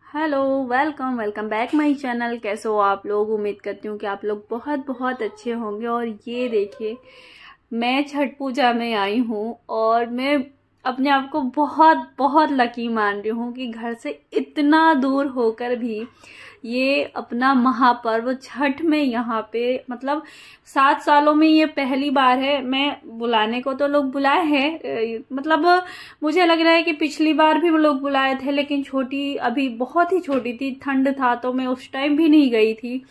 Hello, welcome welcome back my channel. कैसे हो आप लोग? उम्मीद करती हूँ कि आप लोग बहुत बहुत अच्छे होंगे। और ये देखिए, मैं छठ पूजा में आई हूँ और मैं अपने आप को बहुत बहुत लकी मान रही हूँ कि घर से इतना दूर होकर भी ये अपना महापर्व छठ में यहाँ पे मतलब 7 सालों में ये पहली बार है। मैं बुलाने को तो लोग बुलाए हैं, मतलब मुझे लग रहा है कि पिछली बार भी वो लोग बुलाए थे, लेकिन छोटी, अभी बहुत ही छोटी थी, ठंड था तो मैं उस टाइम भी नहीं गई थी।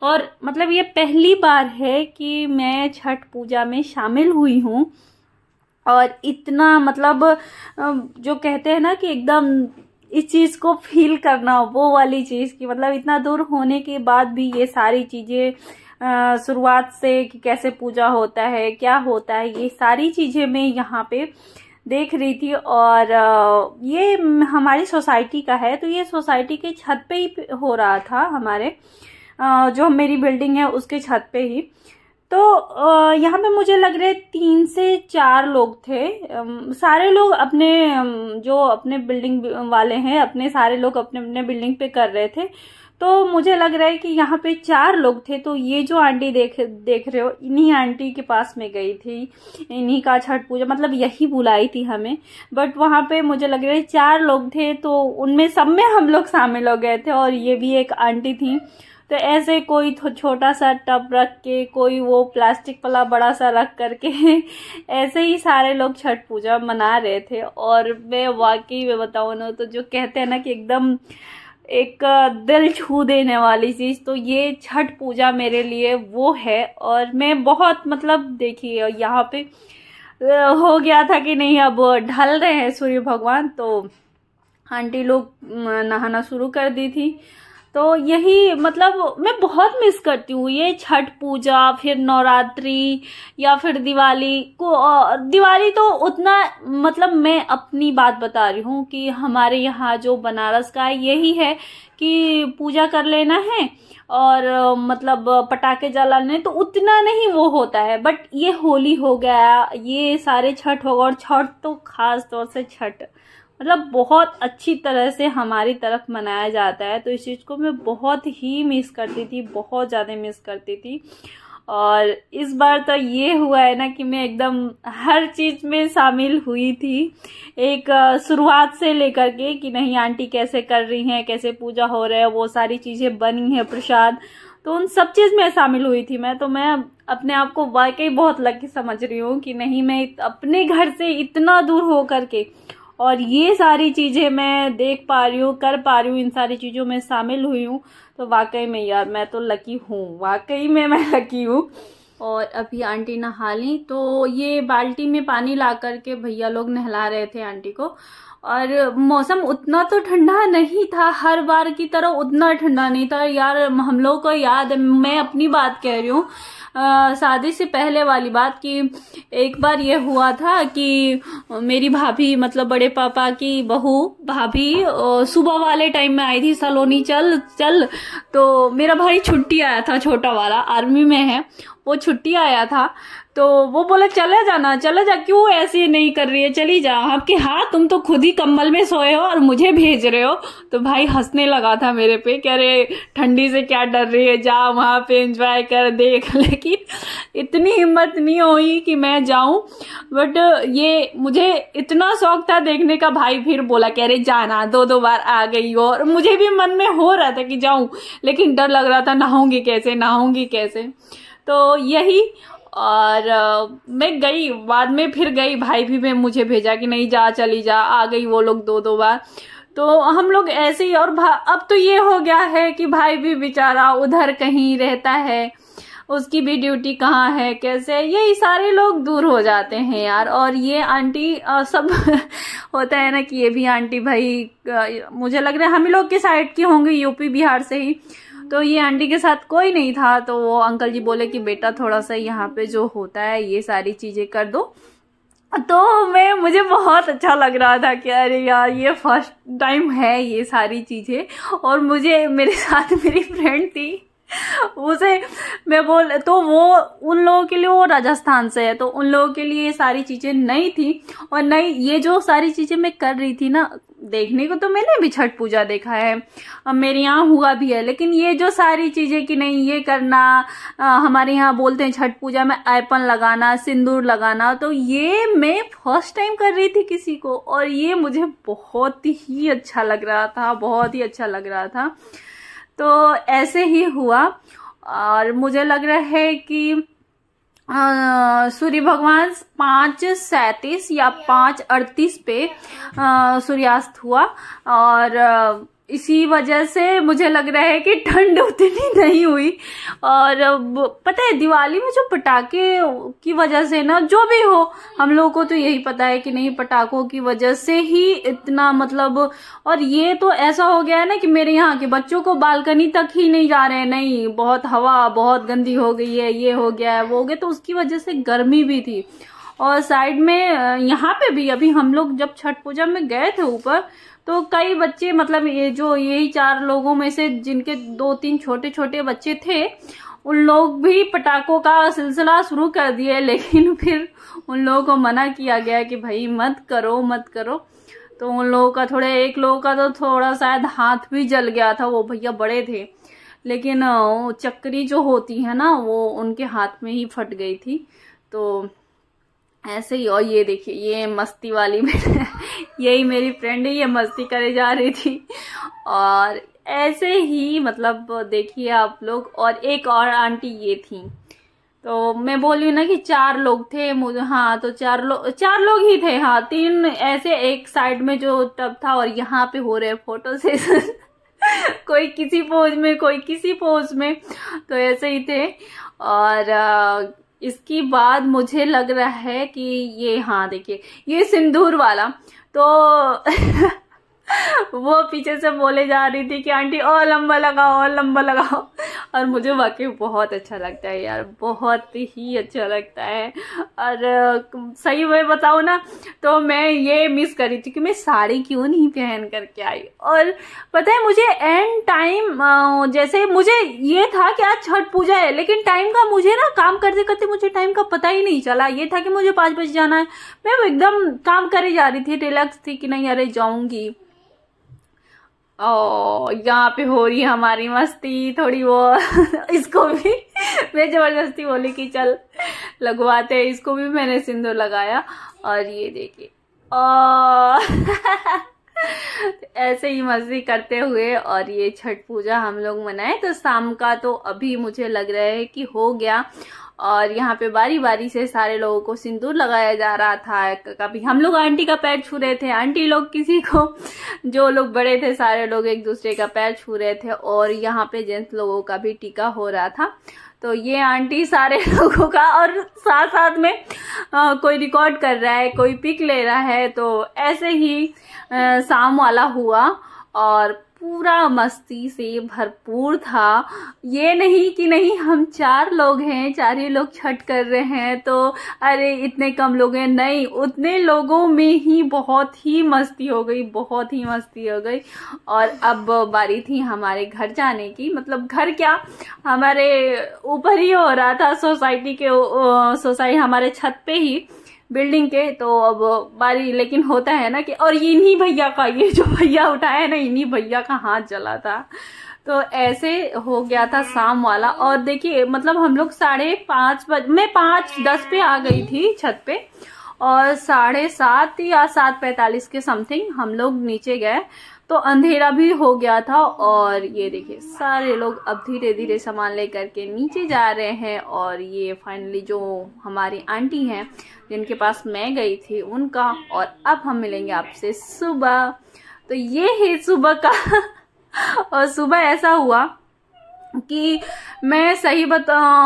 और मतलब ये पहली बार है कि मैं छठ पूजा में शामिल हुई हूँ। और इतना मतलब जो कहते हैं ना कि एकदम इस चीज को फील करना, वो वाली चीज की मतलब इतना दूर होने के बाद भी ये सारी चीजें शुरुआत से कि कैसे पूजा होता है, क्या होता है, ये सारी चीजें मैं यहाँ पे देख रही थी। और ये हमारी सोसाइटी का है, तो ये सोसाइटी के छत पे ही हो रहा था, हमारे जो मेरी बिल्डिंग है उसके छत पे ही। तो यहाँ पे मुझे लग रहे 3 से 4 लोग थे। सारे लोग अपने जो अपने बिल्डिंग वाले हैं, अपने सारे लोग अपने अपने बिल्डिंग पे कर रहे थे। तो मुझे लग रहा है कि यहाँ पे 4 लोग थे। तो ये जो आंटी देख रहे हो, इन्हीं आंटी के पास में गई थी, इन्हीं का छठ पूजा मतलब यही बुलाई थी हमें। बट वहां पे मुझे लग रहा है 4 लोग थे, तो उनमें सब में हम लोग शामिल हो गए थे। और ये भी एक आंटी थी। तो ऐसे कोई छोटा सा टब रख के, कोई वो प्लास्टिक वाला बड़ा सा रख करके ऐसे ही सारे लोग छठ पूजा मना रहे थे। और मैं वाकई में बताऊँ ना, तो जो कहते हैं ना कि एकदम एक दिल छू देने वाली चीज, तो ये छठ पूजा मेरे लिए वो है। और मैं बहुत मतलब देखिए, यहाँ पे हो गया था कि नहीं, अब ढल रहे हैं सूर्य भगवान, तो आंटी लोग नहाना शुरू कर दी थी। तो यही मतलब मैं बहुत मिस करती हूँ ये छठ पूजा, फिर नवरात्रि या फिर दिवाली को। दिवाली तो उतना मतलब मैं अपनी बात बता रही हूँ कि हमारे यहाँ जो बनारस का है यही है कि पूजा कर लेना है और मतलब पटाखे जलाने, तो उतना नहीं वो होता है। बट ये होली हो गया, ये सारे छठ हो गया, और छठ तो खास तौर से छठ मतलब बहुत अच्छी तरह से हमारी तरफ मनाया जाता है। तो इस चीज को मैं बहुत ही मिस करती थी, बहुत ज्यादा मिस करती थी। और इस बार तो ये हुआ है ना कि मैं एकदम हर चीज में शामिल हुई थी, एक शुरुआत से लेकर के कि नहीं आंटी कैसे कर रही हैं, कैसे पूजा हो रहा है, वो सारी चीजें बनी है, प्रसाद, तो उन सब चीज में शामिल हुई थी मैं। तो मैं अपने आप को वाकई बहुत लकी समझ रही हूँ कि नहीं, मैं अपने घर से इतना दूर हो करके और ये सारी चीजें मैं देख पा रही हूँ, कर पा रही हूँ, इन सारी चीजों में शामिल हुई हूँ। तो वाकई में यार मैं तो लकी हूँ, वाकई में मैं लकी हूँ। और अभी आंटी नहा ली, तो ये बाल्टी में पानी ला करके भैया लोग नहला रहे थे आंटी को। और मौसम उतना तो ठंडा नहीं था, हर बार की तरह उतना ठंडा नहीं था यार। हम लोग को याद है, मैं अपनी बात कह रही हूँ, शादी से पहले वाली बात, कि एक बार ये हुआ था कि मेरी भाभी मतलब बड़े पापा की बहू भाभी सुबह वाले टाइम में आई थी, सलोनी चल चल। तो मेरा भाई छुट्टी आया था, छोटा वाला आर्मी में है, वो छुट्टी आया था। तो वो बोला चले जाना, चले जा, क्यों ऐसे नहीं कर रही है, चली जा। आपके हाथ, तुम तो खुद ही कंबल में सोए हो और मुझे भेज रहे हो। तो भाई हंसने लगा था मेरे पे, कह रहे ठंडी से क्या डर रही है, जा वहां पे एंजॉय कर, देख। लेकिन इतनी हिम्मत नहीं हुई कि मैं जाऊं। बट ये मुझे इतना शौक था देखने का, भाई फिर बोला, कह रहे जाना, 2 बार आ गई हो। और मुझे भी मन में हो रहा था कि जाऊं, लेकिन डर लग रहा था, नहाऊंगी कैसे, नहाऊंगी कैसे। तो यही। और मैं गई, बाद में फिर गई, भाई भी मैं मुझे भेजा कि नहीं जा, चली जा। आ गई वो लोग 2 बार। तो हम लोग ऐसे ही। और अब तो ये हो गया है कि भाई भी बेचारा उधर कहीं रहता है, उसकी भी ड्यूटी कहाँ है, कैसे, यही सारे लोग दूर हो जाते हैं यार। और ये आंटी सब होता है ना कि ये भी आंटी भाई मुझे लग रहा है हम लोग के साइड की होंगी, यूपी बिहार से ही। तो ये आंटी के साथ कोई नहीं था, तो वो अंकल जी बोले कि बेटा थोड़ा सा यहाँ पे जो होता है ये सारी चीजें कर दो। तो मुझे बहुत अच्छा लग रहा था कि अरे यार ये फर्स्ट टाइम है ये सारी चीजें। और मुझे मेरे साथ मेरी फ्रेंड थी, उसे मैं बोल तो वो उन लोगों के लिए, वो राजस्थान से है तो उन लोगों के लिए ये सारी चीजें नई थी। और नई ये जो सारी चीजें मैं कर रही थी ना, देखने को तो मैंने भी छठ पूजा देखा है, मेरे यहाँ हुआ भी है, लेकिन ये जो सारी चीजें कि नहीं ये करना, हमारे यहाँ बोलते हैं छठ पूजा में ऐपन लगाना, सिंदूर लगाना, तो ये मैं फर्स्ट टाइम कर रही थी किसी को, और ये मुझे बहुत ही अच्छा लग रहा था, बहुत ही अच्छा लग रहा था। तो ऐसे ही हुआ, और मुझे लग रहा है कि सूर्य भगवान 5:37 या 5:38 पे सूर्यास्त हुआ, और इसी वजह से मुझे लग रहा है कि ठंड उतनी नहीं हुई। और पता है दिवाली में जो पटाखे की वजह से ना, जो भी हो, हम लोगों को तो यही पता है कि नहीं पटाखों की वजह से ही इतना मतलब, और ये तो ऐसा हो गया है ना कि मेरे यहाँ के बच्चों को बालकनी तक ही नहीं जा रहे हैं, नहीं बहुत हवा बहुत गंदी हो गई है, ये हो गया है वो हो गया, तो उसकी वजह से गर्मी भी थी। और साइड में यहाँ पे भी अभी हम लोग जब छठ पूजा में गए थे ऊपर, तो कई बच्चे मतलब ये जो यही 4 लोगों में से जिनके 2-3 छोटे छोटे बच्चे थे, उन लोग भी पटाखों का सिलसिला शुरू कर दिए, लेकिन फिर उन लोगों को मना किया गया कि भाई मत करो मत करो। तो उन लोगों का एक लोगों का तो थोड़ा शायद हाथ भी जल गया था, वो भैया बड़े थे, लेकिन चक्री जो होती है ना वो उनके हाथ में ही फट गई थी। तो ऐसे ही। और ये देखिए ये मस्ती वाली यही मेरी फ्रेंड है, ये मस्ती करे जा रही थी। और ऐसे ही मतलब देखिए आप लोग, और एक और आंटी ये थी, तो मैं बोल रही हूँ ना कि 4 लोग थे मुझे, हाँ तो 4 लोग ही थे, हाँ 3 ऐसे एक साइड में जो टब था, और यहाँ पे हो रहे फोटो सेशन कोई किसी पोज में कोई किसी पोज में, तो ऐसे ही थे। और इसकी बाद मुझे लग रहा है कि ये, हाँ देखिए ये सिंदूर वाला, तो वो पीछे से बोले जा रही थी कि आंटी और लंबा लगाओ और लंबा लगाओ, और मुझे वाकई बहुत अच्छा लगता है यार, बहुत ही अच्छा लगता है। और सही में बताऊँ ना, तो मैं ये मिस करी थी कि मैं साड़ी क्यों नहीं पहन करके आई। और पता है मुझे एंड टाइम, जैसे मुझे ये था कि आज छठ पूजा है, लेकिन टाइम का मुझे ना काम करते करते मुझे टाइम का पता ही नहीं चला। ये था कि मुझे 5 बजे जाना है, मैं एकदम काम करे जा रही थी, रिलैक्स थी कि नहीं अरे जाऊंगी। ओ यहाँ पे हो रही है हमारी मस्ती थोड़ी वो इसको भी मैं जबरदस्ती बोली कि चल लगवाते हैं, इसको भी मैंने सिंदूर लगाया। और ये देखिए ऐसे ही मस्ती करते हुए और ये छठ पूजा हम लोग मनाए। तो शाम का तो अभी मुझे लग रहा है कि हो गया, और यहाँ पे बारी बारी से सारे लोगों को सिंदूर लगाया जा रहा था। कभी हम लोग आंटी का पैर छू रहे थे, आंटी लोग किसी को, जो लोग बड़े थे सारे लोग एक दूसरे का पैर छू रहे थे, और यहाँ पे जेंट्स लोगों का भी टीका हो रहा था। तो ये आंटी सारे लोगों का, और साथ साथ में कोई रिकॉर्ड कर रहा है, कोई पिक ले रहा है। तो ऐसे ही शाम वाला हुआ और पूरा मस्ती से भरपूर था। ये नहीं कि नहीं हम 4 लोग हैं, 4 ही लोग छठ कर रहे हैं तो अरे इतने कम लोग हैं, नहीं उतने लोगों में ही बहुत ही मस्ती हो गई, बहुत ही मस्ती हो गई। और अब बारी थी हमारे घर जाने की, मतलब घर क्या हमारे ऊपर ही हो रहा था, सोसाइटी हमारे छत पे ही बिल्डिंग के। तो अब बारी लेकिन होता है ना कि, और इन्हीं भैया का, ये जो भैया उठाया है ना, इन्हीं भैया का हाथ जला था। तो ऐसे हो गया था शाम वाला। और देखिए मतलब हम लोग 5:30 बजे, मैं 5:10 पे आ गई थी छत पे, और 7:30 या 7:45 के समथिंग हम लोग नीचे गए, तो अंधेरा भी हो गया था। और ये देखिए सारे लोग अब धीरे धीरे सामान लेकर के नीचे जा रहे हैं। और ये फाइनली जो हमारी आंटी हैं जिनके पास मैं गई थी उनका। और अब हम मिलेंगे आपसे सुबह। तो ये है सुबह का और सुबह ऐसा हुआ कि मैं सही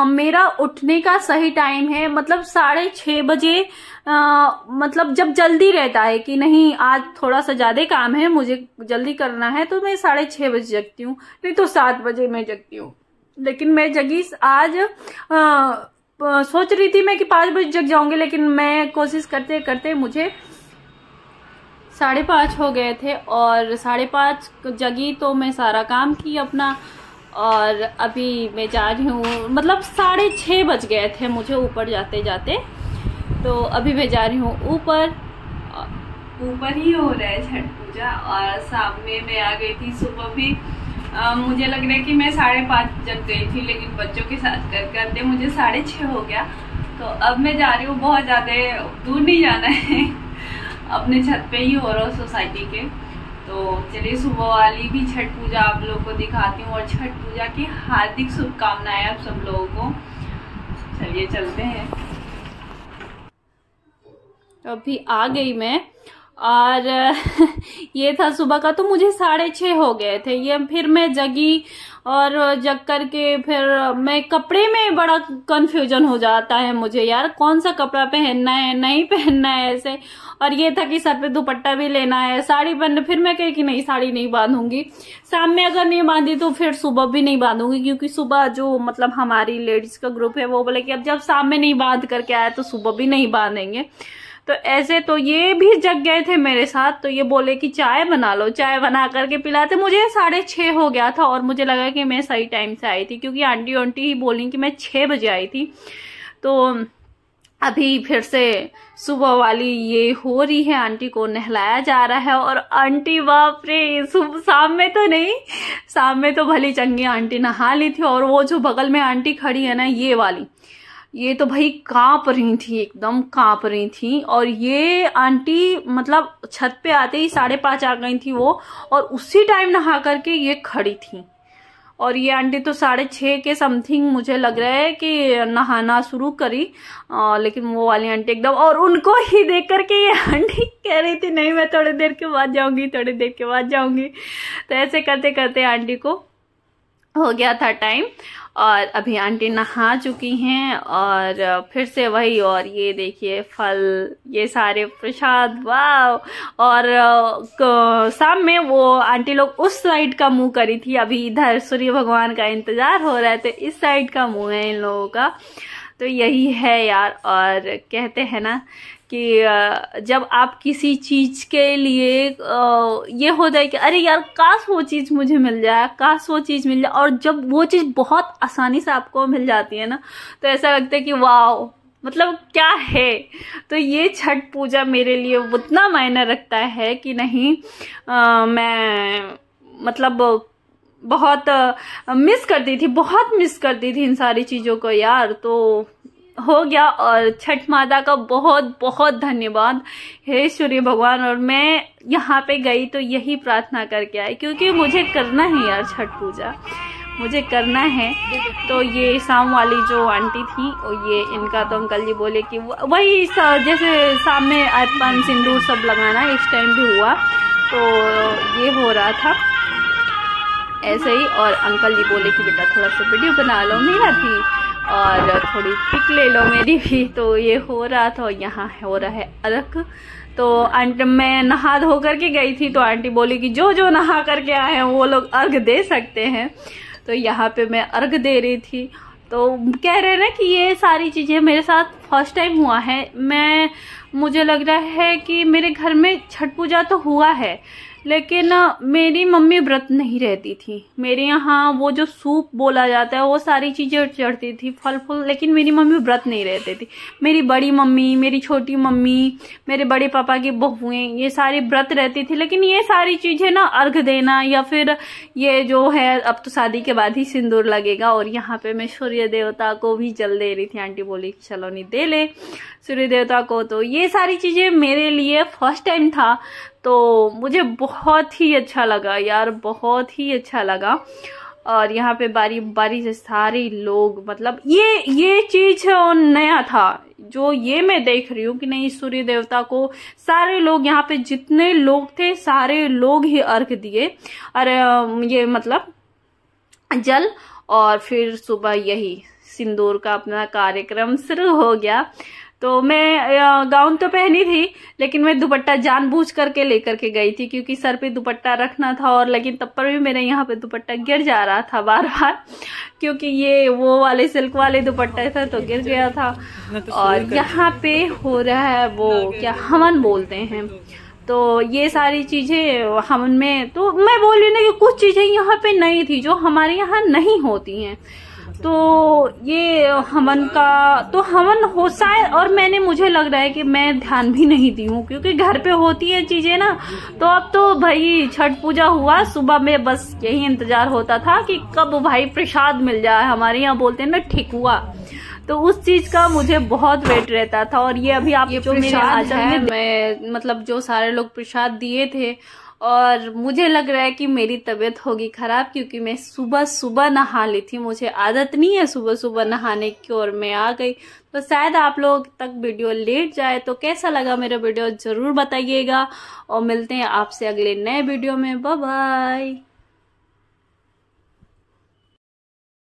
मेरा उठने का सही टाइम है मतलब 6:30 बजे, मतलब जब जल्दी रहता है कि नहीं आज थोड़ा सा ज्यादा काम है, मुझे जल्दी करना है, तो मैं 6:30 बजे जगती हूँ, नहीं तो 7 बजे मैं जगती हूँ। लेकिन मैं जगी आज, सोच रही थी मैं कि 5 बजे जग जाऊंगी, लेकिन मैं कोशिश करते करते मुझे 5:30 हो गए थे। और 5:30 जगी तो मैं सारा काम की अपना, और अभी मैं जा रही हूँ, मतलब 6:30 बज गए थे मुझे ऊपर जाते जाते। तो अभी मैं जा रही हूँ ऊपर ही हो रहा है छठ पूजा। और शाम में मैं आ गई थी, सुबह भी मुझे लग रहा है कि मैं 5:30 जग गई थी, लेकिन बच्चों के साथ करते मुझे 6:30 हो गया। तो अब मैं जा रही हूँ, बहुत ज़्यादा दूर नहीं जाना है, अपने छत पे ही हो रहा है सोसाइटी के। तो चलिए सुबह वाली भी छठ पूजा आप लोगों को दिखाती हूँ, और छठ पूजा की हार्दिक शुभकामनाएं आप सब लोगों को। चलिए चलते हैं। अभी आ गई मैं, और ये था सुबह का, तो मुझे 6:30 हो गए थे ये। फिर मैं जगी, और जग करके फिर मैं कपड़े में बड़ा कंफ्यूजन हो जाता है मुझे यार, कौन सा कपड़ा पहनना है नहीं पहनना है ऐसे। और ये था कि सर पे दुपट्टा भी लेना है, साड़ी पहनना। फिर मैं कही कि नहीं, साड़ी नहीं बांधूंगी, शाम में अगर नहीं बांधी तो फिर सुबह भी नहीं बांधूंगी, क्योंकि सुबह जो मतलब हमारी लेडीज का ग्रुप है वो बोले कि अब जब शाम में नहीं बांध करके आया तो सुबह भी नहीं बांधेंगे। तो ऐसे तो ये भी जग गए थे मेरे साथ, तो ये बोले कि चाय बना लो, चाय बना करके पिलाते। मुझे 6:30 हो गया था, और मुझे लगा कि मैं सही टाइम से आई थी, क्योंकि आंटी ही बोली कि मैं 6 बजे आई थी। तो अभी फिर से सुबह वाली ये हो रही है, आंटी को नहलाया जा रहा है। और आंटी बाप रे, शाम में तो नहीं, शाम में तो भली चंगी आंटी नहा ली थी। और वो जो बगल में आंटी खड़ी है ना, ये वाली, ये तो भाई कांप रही थी, एकदम कांप रही थी। और ये आंटी मतलब छत पे आते ही 5:30 आ गई थी वो, और उसी टाइम नहा करके ये खड़ी थी। और ये आंटी तो 6:30 के समथिंग मुझे लग रहा है कि नहाना शुरू करी। लेकिन वो वाली आंटी एकदम, और उनको ही देख करके ये आंटी कह रही थी नहीं मैं थोड़ी देर के बाद जाऊंगी, थोड़ी देर के बाद जाऊंगी। तो ऐसे करते करते आंटी को हो गया था टाइम, और अभी आंटी नहा चुकी हैं। और फिर से वही, और ये देखिए फल, ये सारे प्रसाद, वाह। और शाम में वो आंटी लोग उस साइड का मुंह करी थी, अभी इधर सूर्य भगवान का इंतजार हो रहा है, तो इस साइड का मुंह है इन लोगों का। तो यही है यार। और कहते हैं ना कि जब आप किसी चीज के लिए ये हो जाए कि अरे यार काश वो चीज मुझे मिल जाए, काश वो चीज मिल जाए, और जब वो चीज बहुत आसानी से आपको मिल जाती है ना, तो ऐसा लगता है कि वाह, मतलब क्या है। तो ये छठ पूजा मेरे लिए उतना मायने रखता है कि नहीं, मैं मतलब बहुत मिस करती थी, बहुत मिस करती थी इन सारी चीजों को यार। तो हो गया, और छठ माता का बहुत बहुत धन्यवाद, हे सूर्य भगवान। और मैं यहाँ पे गई तो यही प्रार्थना करके आई, क्योंकि मुझे करना है यार छठ पूजा, मुझे करना है। तो ये शाम वाली जो आंटी थी, और ये इनका तो अंकल जी बोले कि वही जैसे शाम में अर्पण सिंदूर सब लगाना इस टाइम भी हुआ, तो ये हो रहा था ऐसे ही। और अंकल जी बोले कि बेटा थोड़ा सा वीडियो बना लो मेरा भी, और थोड़ी पिक ले लो मेरी भी। तो ये हो रहा था, यहाँ हो रहा है अर्घ। तो आंटी, मैं नहा धो करके गई थी, तो आंटी बोली कि जो जो नहा करके आए हैं वो लोग अर्घ दे सकते हैं। तो यहाँ पे मैं अर्घ दे रही थी। तो कह रहे हैं ना कि ये सारी चीजें मेरे साथ फर्स्ट टाइम हुआ है। मुझे लग रहा है कि मेरे घर में छठ पूजा तो हुआ है, लेकिन मेरी मम्मी व्रत नहीं रहती थी। मेरे यहाँ वो जो सूप बोला जाता है वो सारी चीजें चढ़ती थी, फल फूल, लेकिन मेरी मम्मी व्रत नहीं रहती थी। मेरी बड़ी मम्मी, मेरी छोटी मम्मी, मेरे बड़े पापा की बहुएं, ये सारी व्रत रहती थी। लेकिन ये सारी चीजें ना, अर्घ देना या फिर ये जो है, अब तो शादी के बाद ही सिंदूर लगेगा। और यहाँ पे मैं सूर्य देवता को भी जल दे रही थी। आंटी बोली चलो नहीं दे ले सूर्य देवता को। तो ये सारी चीजें मेरे लिए फर्स्ट टाइम था, तो मुझे बहुत ही अच्छा लगा यार, बहुत ही अच्छा लगा। और यहाँ पे बारी बारी से सारे लोग, मतलब ये चीज नया था जो ये मैं देख रही हूँ कि नहीं, सूर्य देवता को सारे लोग, यहाँ पे जितने लोग थे सारे लोग ही अर्घ दिए। अरे ये मतलब जल, और फिर सुबह यही सिंदूर का अपना कार्यक्रम शुरू हो गया। तो मैं गाउन तो पहनी थी, लेकिन मैं दुपट्टा जानबूझ करके लेकर के गई थी, क्योंकि सर पे दुपट्टा रखना था। और लेकिन तब पर भी मेरे यहाँ पे दुपट्टा गिर जा रहा था बार बार, क्योंकि ये वो वाले सिल्क वाले दुपट्टे था तो गिर गया था। और यहाँ पे हो रहा है वो क्या हवन बोलते हैं, तो ये सारी चीजें हम में, तो मैं बोल रही हूँ ना कि कुछ चीजें यहाँ पे नहीं थी जो हमारे यहाँ नहीं होती हैं। तो ये हवन का तो हवन हो शायद, और मुझे लग रहा है कि मैं ध्यान भी नहीं दी हूँ, क्योंकि घर पे होती है चीजें ना। तो अब तो भाई छठ पूजा हुआ, सुबह में बस यही इंतजार होता था कि कब भाई प्रसाद मिल जाए, हमारे यहाँ बोलते हैं ना ठेकुआ, तो उस चीज का मुझे बहुत वेट रहता था। और ये अभी आप जो मेरे आंचल में मैं मतलब जो सारे लोग प्रसाद दिए थे, और मुझे लग रहा है कि मेरी तबीयत होगी खराब, क्योंकि मैं सुबह सुबह नहा ली थी, मुझे आदत नहीं है सुबह सुबह नहाने की, और मैं आ गई। तो शायद आप लोग तक वीडियो लेट जाए। तो कैसा लगा मेरा वीडियो जरूर बताइएगा, और मिलते हैं आपसे अगले नए वीडियो में। Bye bye.